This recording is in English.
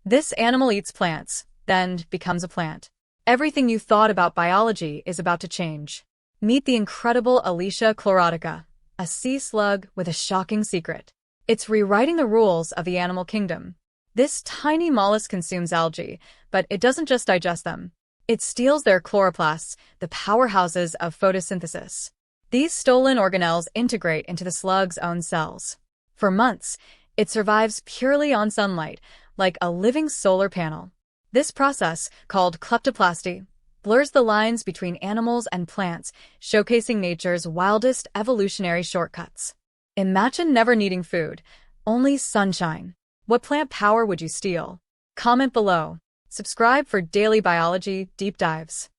This animal eats plants, then becomes a plant. Everything you thought about biology is about to change. Meet the incredible Elysia chlorotica, a sea slug with a shocking secret. It's rewriting the rules of the animal kingdom. This tiny mollusk consumes algae, but it doesn't just digest them. It steals their chloroplasts, the powerhouses of photosynthesis. These stolen organelles integrate into the slug's own cells. For months, it survives purely on sunlight, like a living solar panel. This process, called kleptoplasty, blurs the lines between animals and plants, showcasing nature's wildest evolutionary shortcuts. Imagine never needing food, only sunshine. What plant power would you steal? Comment below. Subscribe for daily biology deep dives.